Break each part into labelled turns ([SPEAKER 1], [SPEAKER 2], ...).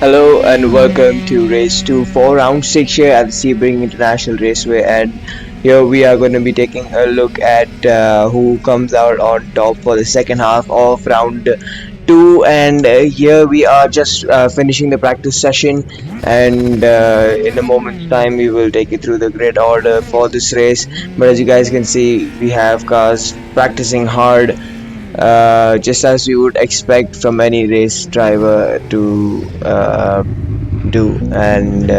[SPEAKER 1] Hello and welcome to race 2 for round 6 here at the Sebring International Raceway, and here we are going to be taking a look at who comes out on top for the second half of round 2. And here we are just finishing the practice session, and in a moment's time we will take you through the grid order for this race. But as you guys can see, we have cars practicing hard, just as you would expect from any race driver to do. And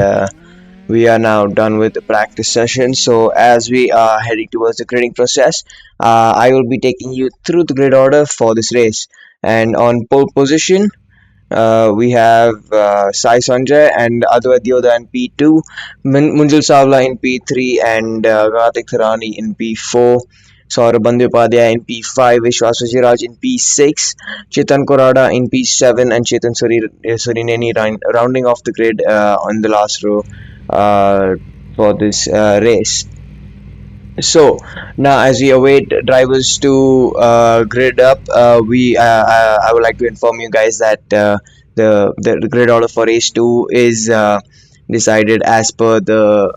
[SPEAKER 1] we are now done with the practice session. So as we are heading towards the grading process, I will be taking you through the grid order for this race. And on pole position, we have Sai Sanjay and Advait Yoda in P2, Munjul Savla in P3, and Kartik Tharani in P4. Saurabh Bandyopadhyay in P5, Vishwas Vijayaraj in P6, Chetan Korada in P7, and Chetan Surineni rounding off the grid on the last row uh, for this race. So now, as we await drivers to grid up, I would like to inform you guys that the grid order for race 2 is decided as per the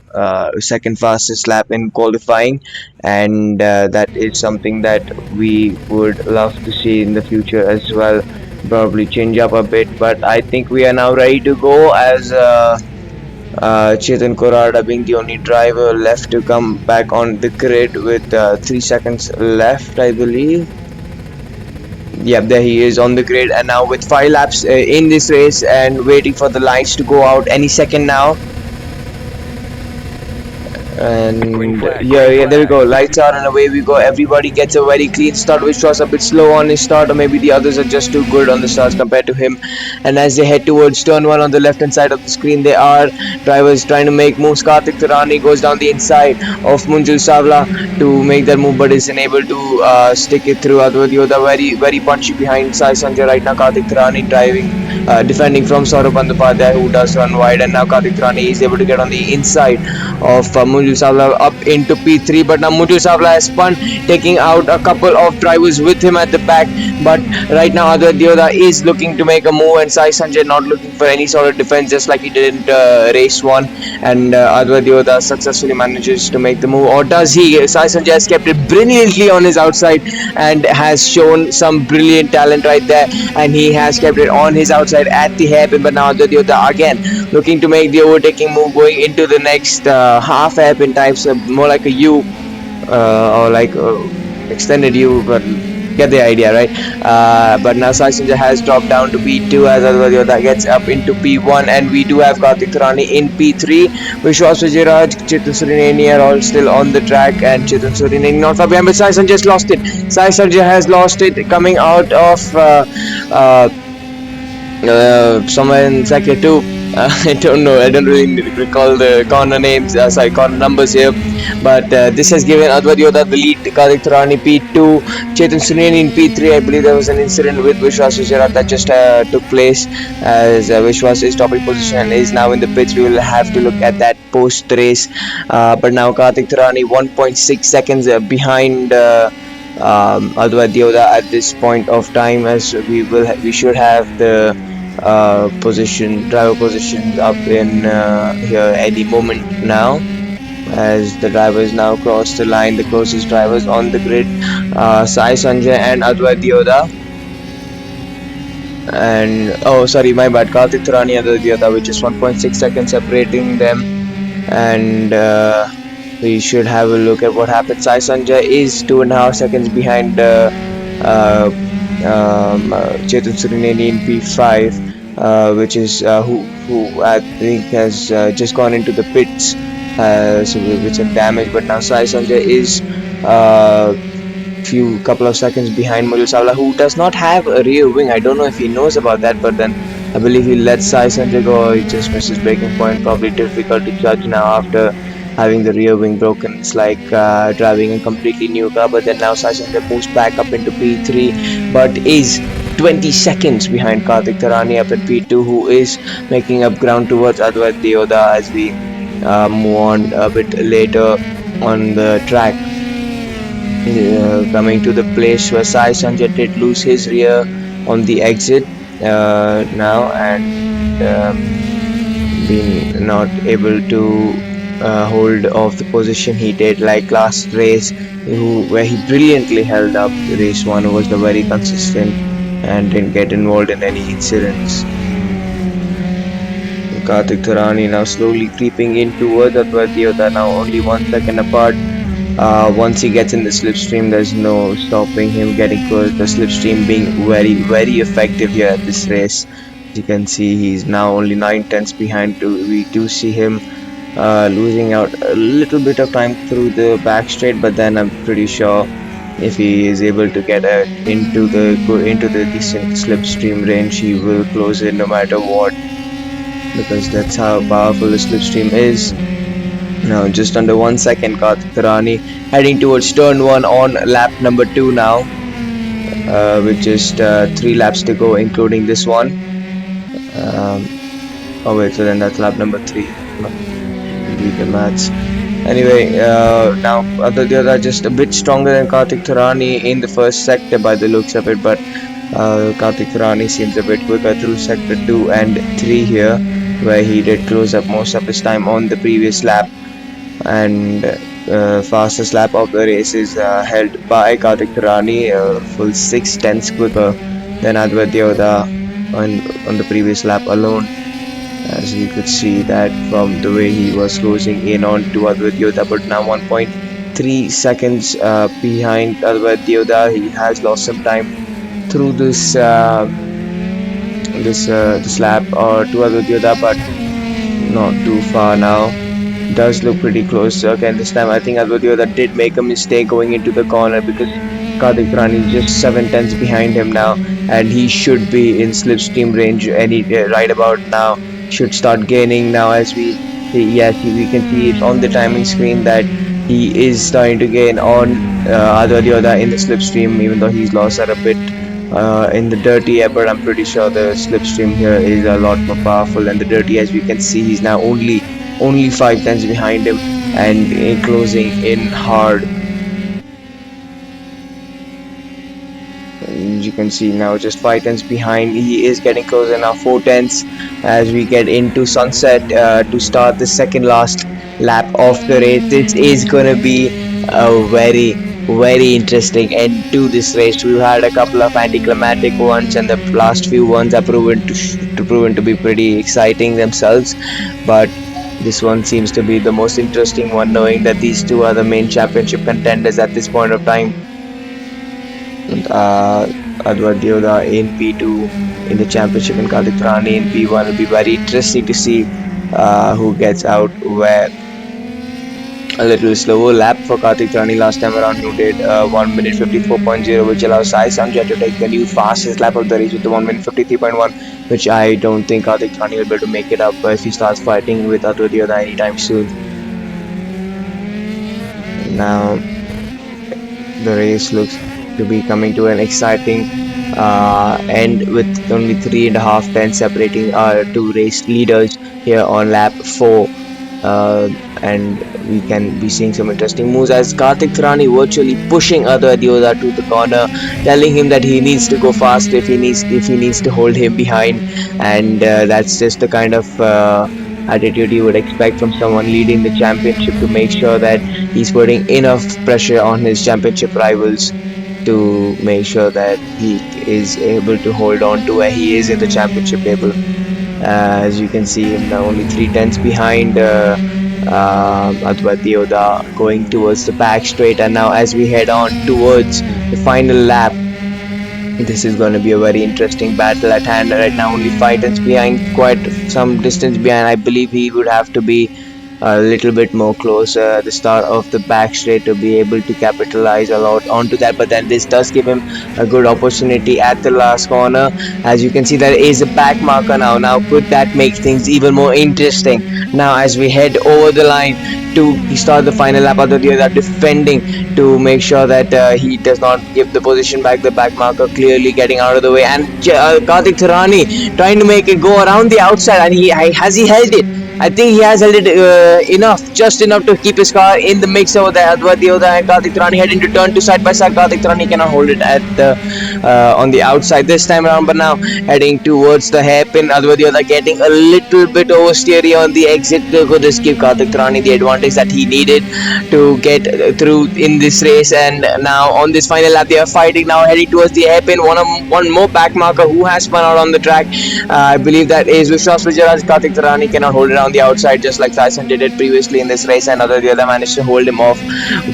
[SPEAKER 1] second fastest lap in qualifying, and that is something that we would love to see in the future as well. Probably change up a bit, but I think we are now ready to go as. Chetan Korada being the only driver left to come back on the grid with 3 seconds left, I believe. Yep, there he is on the grid, and now with 5 laps in this race and waiting for the lights to go out any second now. And yeah, there we go. Lights are and away we go. Everybody gets a very clean start, which was a bit slow on his start, or maybe the others are just too good on the starts compared to him. And as they head towards turn 1 on the left hand side of the screen, there are drivers trying to make moves. Kartik Tarani goes down the inside of Munjul Savla to make that move, but is unable to stick it through. Advait Yoda very punchy behind Sai Sanjay right now. Kartik Tarani driving, defending from Saurabh Bandyopadhyay, who does run wide, and now Kartik Tarani is able to get on the inside of Munjul Savla up into P3, but now Munjul Savla has spun, taking out a couple of drivers with him at the back. But right now Advait Yoda is looking to make a move, and Sai Sanjay not looking for any sort of defense, just like he did in race 1. And Advait Yoda successfully manages to make the move, or does he? Sai Sanjay has kept it brilliantly on his outside and has shown some brilliant talent right there, and he has kept it on his outside at the hairpin. But now Advait Yoda again looking to make the overtaking move, going into the next half hairpin types, more like a U, or like extended U, but get the idea, right? But now Sai Sanjay has dropped down to P2 as Advait Yoda gets up into P1, and we do have Kartik Tarani in P3. Vishwas Vijayaraj, Chetan Surineni are all still on the track, and Chetan Surineni not far behind, but Sai Sanjay has lost it. Sai Sanjay has lost it coming out of somewhere in sector 2. I don't know. I don't really recall the corner names. Corner numbers here. But this has given Advait Yoda the lead. Kartik Tarani P2, Chetan Surineni in P3. I believe there was an incident with Vishwas Vijayaraj that just took place, as Vishwas is topping position and is now in the pits. We will have to look at that post race. But now Kartik Tarani 1.6 seconds behind Advait Yoda at this point of time, as we should have the driver positions up in here any moment now, as the drivers now cross the line. The closest drivers on the grid, Sai Sanjay and Advait Yoda, and oh sorry, my bad, Kartik Tarani and Advait Yoda, which is 1.6 seconds separating them. And we should have a look at what happened. Sai Sanjay is 2.5 seconds behind Chetan Surineni in P5, which is who I think has just gone into the pits, so with some damage. But now Sai Sanjay is couple of seconds behind Munjul Savla, who does not have a rear wing. I don't know if he knows about that, but then I believe he lets Sai Sanjay go, or he just misses braking point. Probably difficult to judge now after having the rear wing broken. It's like driving a completely new car. But then now Sai Sanjay moves back up into P3, but is 20 seconds behind Kartik Tarani up at P2, who is making up ground towards Advait Yoda as we move on a bit later on the track. Coming to the place where Sai Sanjay did lose his rear on the exit now, and been not able to hold off the position he did like last race, where he brilliantly held up. Race 1 was the very consistent and didn't get involved in any incidents. Kartik Thurani now slowly creeping in towards Advaita. They're now only 1 second apart. Once he gets in the slipstream, there's no stopping him getting close. The slipstream being very, very effective here at this race. As you can see, he's now only 9 tenths behind. We do see him losing out a little bit of time through the back straight, but then I'm pretty sure if he is able to get into the decent slipstream range, he will close it no matter what, because that's how powerful the slipstream is. Now just under 1 second, Kartik Tarani heading towards turn 1 on lap number 2 now, with just 3 laps to go including this one. Oh wait, so then that's lap number 3. Complete the maths. Anyway, now Aditya just a bit stronger than Kartik Tarani in the first sector by the looks of it, but Kartik Tarani seems a bit quicker through sector 2 and 3 here, where he did close up most of his time on the previous lap. And fastest lap of the race is held by Kartik Tarani, full 6 tenths quicker than Advaita on the previous lap alone. As you could see that from the way he was closing in on to Advaita, but now 1.3 seconds behind Advaita. He has lost some time through this lap to Advaita, but not too far now. Does look pretty close. Again, this time I think Advaita did make a mistake going into the corner, because Kartik Tarani is just 7 tenths behind him now, and he should be in slipstream range right about now. Should start gaining now, as we see. Yes, we can see it on the timing screen that he is starting to gain on Advaita in the slipstream, even though he's lost that a bit in the dirty air. But I'm pretty sure the slipstream here is a lot more powerful, and the dirty, as we can see, he's now only 5 tenths behind him and closing in hard. As you can see now, just 5 tenths behind. He is getting closer now, 4 tenths as we get into sunset to start the second last lap of the race. This is going to be a very, very interesting end to this race. We've had a couple of anticlimactic ones, and the last few ones are proven to be pretty exciting themselves, but this one seems to be the most interesting one, knowing that these two are the main championship contenders at this point of time. Advaita in P2 in the championship and Kartik Tarani in P1. Will be very interesting to see who gets out where. A little slower lap for Kartik Tarani last time around, who did 1 minute 54.0, which allows Sai Sanjay to take the new fastest lap of the race with the 1 minute 53.1, which I don't think Kartik Tarani will be able to make it up if he starts fighting with Advaita anytime soon. Now the race looks to be coming to an exciting end, with only 3.5 tenths separating our two race leaders here on lap 4. And we can be seeing some interesting moves as Kartik Tarani virtually pushing Advaita to the corner, telling him that he needs to go fast if he needs to hold him behind, and that's just the kind of attitude you would expect from someone leading the championship, to make sure that he's putting enough pressure on his championship rivals to make sure that he is able to hold on to where he is in the championship table. As you can see him now only 3 tenths behind Advaita, going towards the back straight. And now as we head on towards the final lap, this is going to be a very interesting battle at hand. Right now only 5 tenths behind, quite some distance behind. I believe he would have to be a little bit more closer at the start of the back straight to be able to capitalize a lot onto that, but then this does give him a good opportunity at the last corner. As you can see, there is a back marker now could that make things even more interesting. Now as we head over the line to start the final lap, Advaita defending to make sure that he does not give the position back. The back marker clearly getting out of the way, and Kartik Tarani trying to make it go around the outside, and has he held it? I think he has held it enough, just enough to keep his car in the mix over there. Advadioda and Kartik Tarani heading to turn to side by side. Kartik Tarani cannot hold it at the on the outside this time around, but now heading towards the hairpin. Advadioda getting a little bit oversteery on the exit. Could this give Kartik Tarani the advantage that he needed to get through in this race? And now on this final lap, they are fighting now, heading towards the hairpin. One more back marker who has spun out on the track. I believe that is Vishwas Vijayaraj. Kartik Tarani cannot hold it on the outside, just like Tyson did it previously in this race, and the other managed to hold him off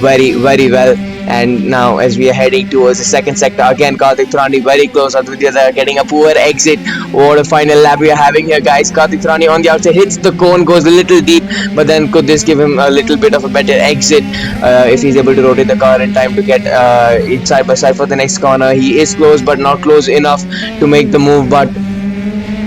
[SPEAKER 1] very well. And now, as we are heading towards the second sector, again Kartik Tarani very close. Aditya getting a poor exit. What a final lap we are having here, guys. Kartik Tarani on the outside hits the cone, goes a little deep, but then could this give him a little bit of a better exit if he's able to rotate the car in time to get it side by side for the next corner? He is close, but not close enough to make the move. But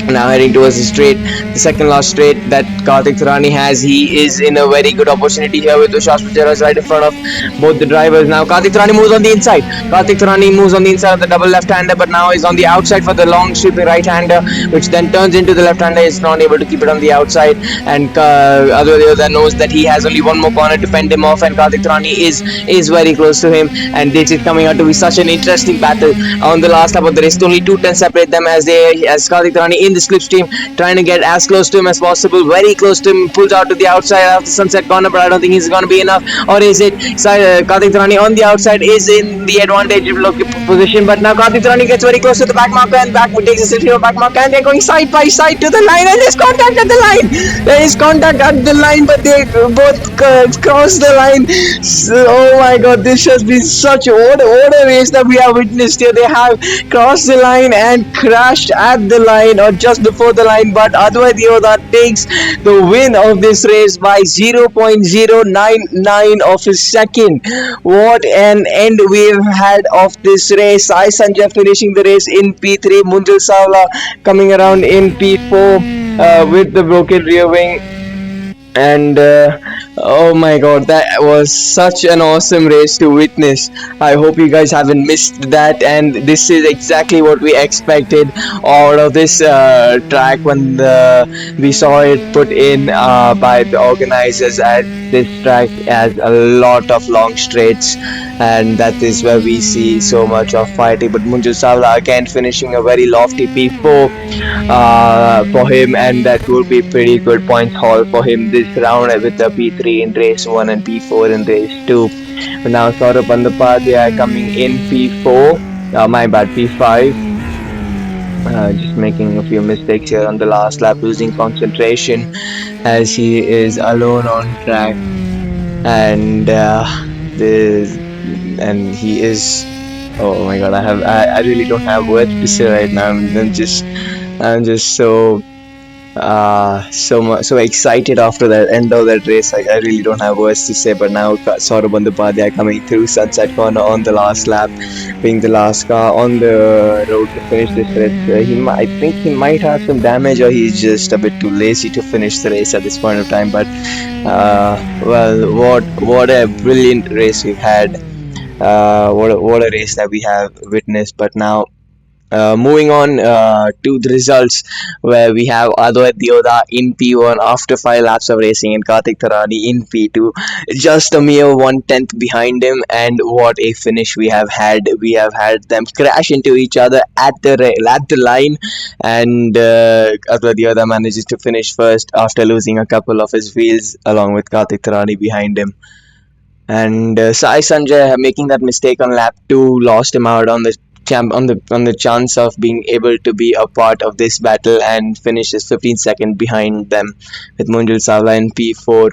[SPEAKER 1] now heading towards the straight, the second last straight that Kartik Tarani has. He is in a very good opportunity here with Vishwas Vijayaraj right in front of both the drivers. Now Kartik Tarani moves on the inside. Kartik Tarani moves on the inside of the double left-hander, but now is on the outside for the long sweeping right-hander, which then turns into the left-hander. Is not able to keep it on the outside, and Advadioda knows that he has only one more corner to fend him off, and Kartik Tarani is very close to him, and this is coming out to be such an interesting battle on the last lap of the race. Only 2 tenths separate them as Kartik Tarani in the slipstream, trying to get as close to him as possible, very close to him, pulls out to the outside of the sunset corner, but I don't think he's going to be enough. Or is it Kartik Tarani on the outside is in the advantage position, but now Kartik Tarani gets very close to the back marker and takes a sit back marker, and they're going side by side to the line, and there's contact at the line. There is contact at the line, but they both cross the line. So, oh my god, this has been such what a race that we have witnessed here. They have crossed the line and crashed at the line or just before the line, but Advadioda takes the win of this race by 0.099 of a second. What an end we've had of this race. Sai Sanjay finishing the race in P3, Munjal Savla coming around in P4 with the broken rear wing. And oh my god, that was such an awesome race to witness. I hope you guys haven't missed that, and this is exactly what we expected out of this track when we saw it put in by the organizers. At this track has a lot of long straights, and that is where we see so much of fighting. But Munjal Savla again finishing a very lofty P4 for him, and that will be pretty good points haul for him this round with the P3 in race 1 and P4 in race 2. But now Saurabh Bandyopadhyay coming in P4, my bad, P5. Just making a few mistakes here on the last lap, losing concentration as he is alone on track, and he is. Oh my god, I really don't have words to say right now. I'm just so excited after the end of that race. I really don't have words to say. But now Saurabh Bandyopadhyay coming through sunset corner on the last lap, being the last car on the road to finish this race. I think he might have some damage, or he's just a bit too lazy to finish the race at this point of time. But well, what a brilliant race we've had. What a race that we have witnessed. But now moving on to the results, where we have Advadioda in P1 after 5 laps of racing, and Kartik Tarani in P2, just a mere 1/10 behind him. And what a finish we have had! We have had them crash into each other at the line, and Advadioda manages to finish first after losing a couple of his wheels, along with Kartik Tarani behind him. And Sai Sanjay making that mistake on lap 2 lost him out on the chance of being able to be a part of this battle, and finishes 15 seconds behind them, with Munjal Savla in P4,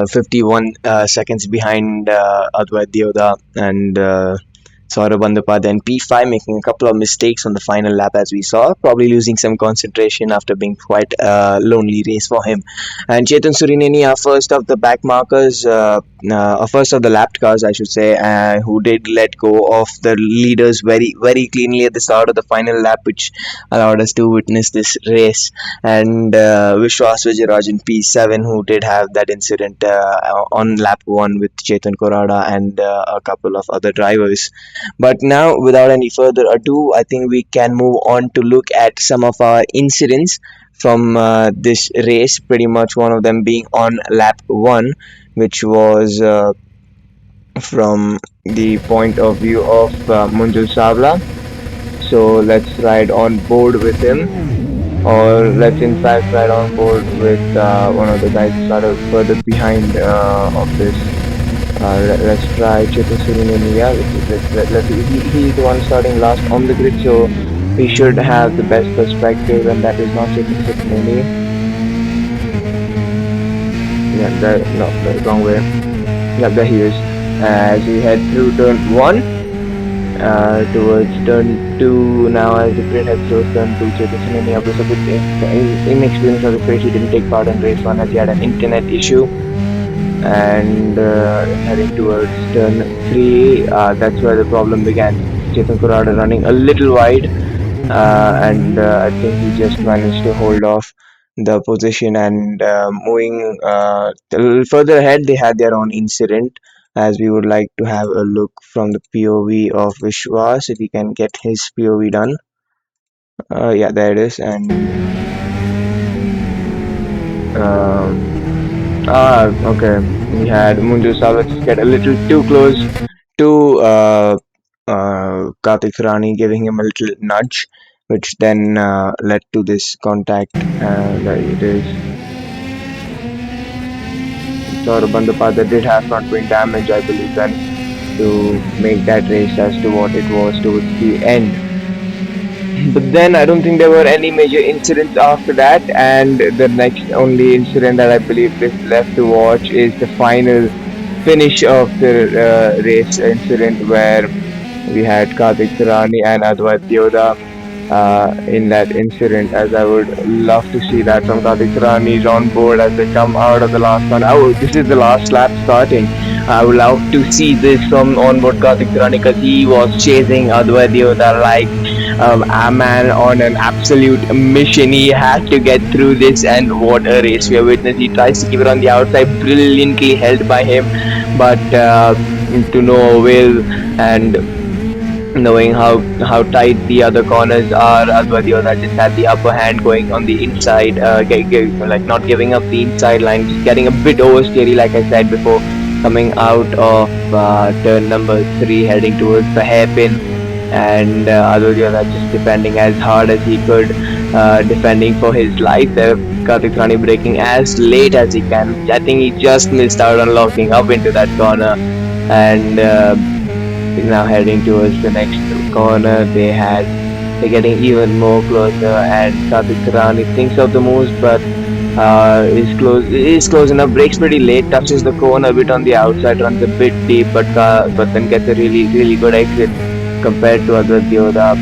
[SPEAKER 1] 51 seconds behind Advadioda, and Saurabh Bandyopadhyay in P5 making a couple of mistakes on the final lap, as we saw, probably losing some concentration after being quite a lonely race for him. And Chetan Surineni, first of the back markers, first of the lapped cars, I should say, who did let go of the leaders very cleanly at the start of the final lap, which allowed us to witness this race. And Vishwas Vijayaraj in P7, who did have that incident on lap 1 with Chetan Korada and a couple of other drivers. But now, without any further ado, I think we can move on to look at some of our incidents from this race. Pretty much one of them being on lap one, which was from the point of view of Munjul Savla. So let's ride on board with him, or let's in fact ride on board with one of the guys who started further behind of this. Let's try Chetan Suryaneni. Yeah, he's the one starting last on the grid, so he should have the best perspective, and that is not Chetan Suryaneni. Yeah, no, the wrong way. Yeah, there he is. As we head through turn one, towards turn two now, as the grid heads towards turn two, Chetan Suryaneni was a bit inexperienced, as afraid he didn't take part in race one as he had an internet issue. And heading towards turn 3, that's where the problem began. Chetan Kurada running a little wide, and I think he just managed to hold off the position, and moving a little further ahead, they had their own incident. As we would like to have a look from the POV of Vishwas, if he can get his POV done. Yeah, there it is, and okay. We had Munju Salvage get a little too close to Karthik Rani, giving him a little nudge, which then led to this contact. There it is. Saurabh Bandapata did have front wing damage, I believe, then to make that race as to what it was towards the end. But then I don't think there were any major incidents after that, and the next only incident that I believe is left to watch is the final finish of the race incident, where we had Karthik Tarani and Advait Yoda in that incident, as I would love to see that from Karthik Tarani on board as they come out of the last one. Oh, this is the last lap starting. I would love to see this from onboard Karthik Tarani, because he was chasing Advait Yoda like a man on an absolute mission. He had to get through this, and what a race we are witnessing. He tries to keep it on the outside, brilliantly held by him, but to no avail. And knowing how tight the other corners are, Advadio just had the upper hand going on the inside, like not giving up the inside line, just getting a bit oversteery, like I said before, coming out of turn number 3, heading towards the hairpin, and Advadio just defending as hard as he could, defending for his life. Karthik Rani braking as late as he can. I think he just missed out on locking up into that corner, and now heading towards the next corner. They're getting even more closer, and Karthik Rani thinks of the moves, but is close enough. Brakes pretty late, touches the cone a bit on the outside, runs a bit deep, but then gets a really good exit compared to Advait Yoda,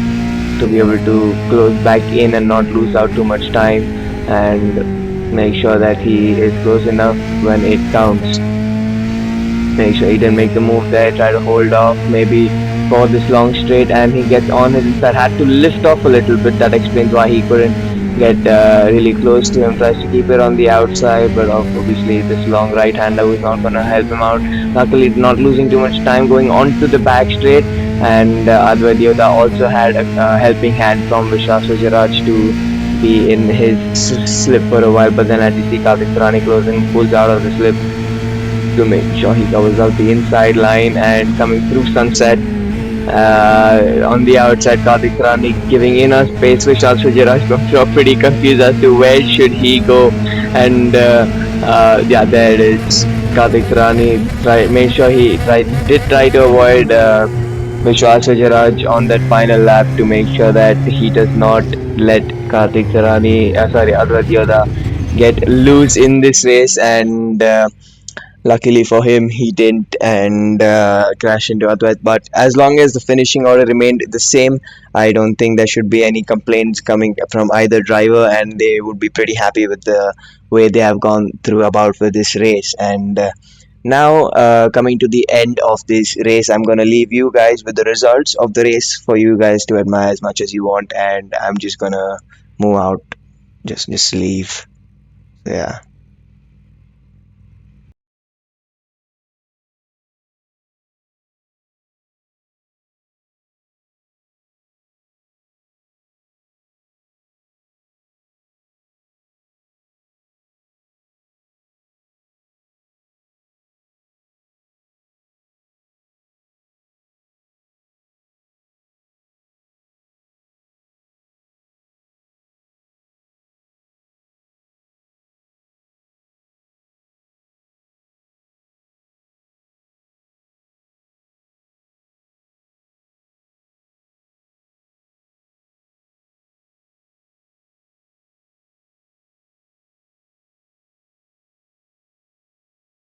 [SPEAKER 1] to be able to close back in and not lose out too much time, and make sure that he is close enough when it counts. Make sure he didn't make the move there, try to hold off maybe for this long straight, and he gets on his inside, had to lift off a little bit. That explains why he couldn't get really close to him. Tries to keep it on the outside, but obviously this long right hander was not going to help him out. Luckily not losing too much time, going on to the back straight, and Advait Yoda also had a helping hand from Vishwas Vijayaraj to be in his slip for a while, but then as you see Karthik Tarani closing, pulls out of the slip to make sure he covers out the inside line, and coming through Sunset on the outside, Karthik Rani giving in a space which also Jiraj I'm sure pretty confused as to where should he go, and yeah, there it is. Karthik Rani made sure he did try to avoid Vishwas Vijayaraj on that final lap, to make sure that he does not let Karthik Rani, Advait Yoda get loose in this race, and luckily for him, he didn't, and crashed into Advait. But as long as the finishing order remained the same, I don't think there should be any complaints coming from either driver, and they would be pretty happy with the way they have gone through about with this race. And now, coming to the end of this race, I'm gonna leave you guys with the results of the race for you guys to admire as much as you want, and I'm just gonna move out, just leave. Yeah.